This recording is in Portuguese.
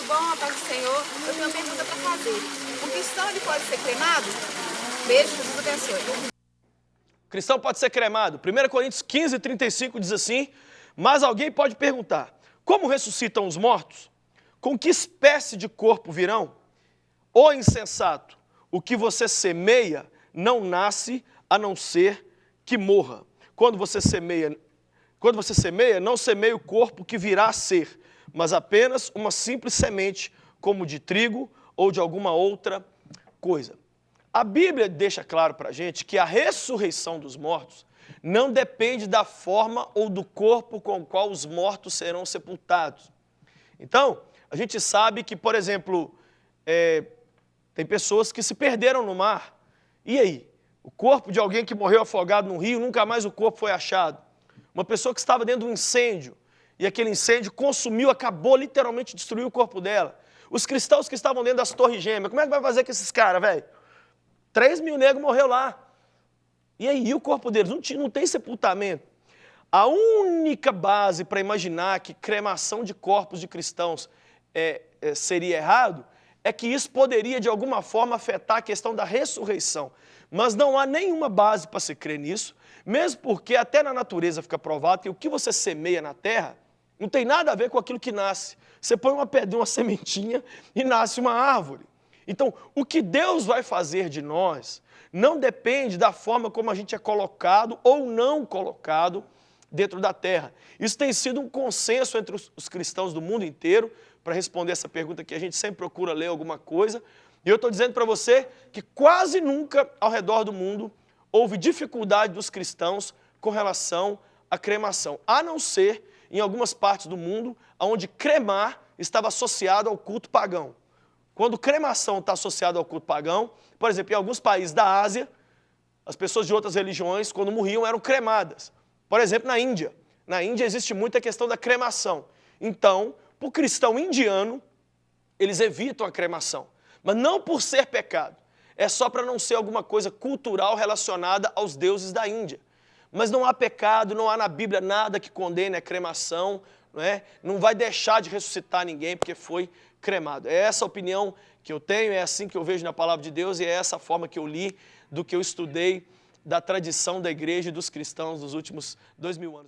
bom? A paz do Senhor. Eu tenho uma pergunta para fazer. O cristão, ele pode ser cremado? Beijo, Jesus abençoe. O cristão pode ser cremado. 1 Coríntios 15, 35 diz assim, mas alguém pode perguntar, como ressuscitam os mortos? Com que espécie de corpo virão? Ô insensato, o que você semeia não nasce a não ser que morra. Quando você semeia, não semeia o corpo que virá a ser, mas apenas uma simples semente, como de trigo ou de alguma outra coisa. A Bíblia deixa claro para a gente que a ressurreição dos mortos não depende da forma ou do corpo com o qual os mortos serão sepultados. Então, a gente sabe que, por exemplo, tem pessoas que se perderam no mar. E aí? O corpo de alguém que morreu afogado no rio, nunca mais o corpo foi achado. Uma pessoa que estava dentro de um incêndio, e aquele incêndio consumiu, acabou, literalmente destruiu o corpo dela. Os cristãos que estavam dentro das torres gêmeas, como é que vai fazer com esses caras, velho? 3 mil negros morreram lá. E aí, o corpo deles? Não tem sepultamento. A única base para imaginar que cremação de corpos de cristãos seria errado é que isso poderia, de alguma forma, afetar a questão da ressurreição. Mas não há nenhuma base para se crer nisso, mesmo porque até na natureza fica provado que o que você semeia na terra não tem nada a ver com aquilo que nasce. Você põe uma pedrinha, uma sementinha e nasce uma árvore. Então, o que Deus vai fazer de nós não depende da forma como a gente é colocado ou não colocado dentro da terra. Isso tem sido um consenso entre os cristãos do mundo inteiro, para responder essa pergunta que a gente sempre procura ler alguma coisa. E eu estou dizendo para você que quase nunca ao redor do mundo houve dificuldade dos cristãos com relação à cremação, a não ser em algumas partes do mundo onde cremar estava associado ao culto pagão. Quando cremação está associada ao culto pagão, por exemplo, em alguns países da Ásia, as pessoas de outras religiões, quando morriam, eram cremadas. Por exemplo, na Índia. Na Índia existe muita questão da cremação. Então, para o cristão indiano, eles evitam a cremação. Mas não por ser pecado. É só para não ser alguma coisa cultural relacionada aos deuses da Índia. Mas não há pecado, não há na Bíblia nada que condene a cremação. Não vai deixar de ressuscitar ninguém porque foi cremado. É essa a opinião que eu tenho, é assim que eu vejo na palavra de Deus e é essa a forma que eu li do que eu estudei da tradição da igreja e dos cristãos dos últimos 2000 anos.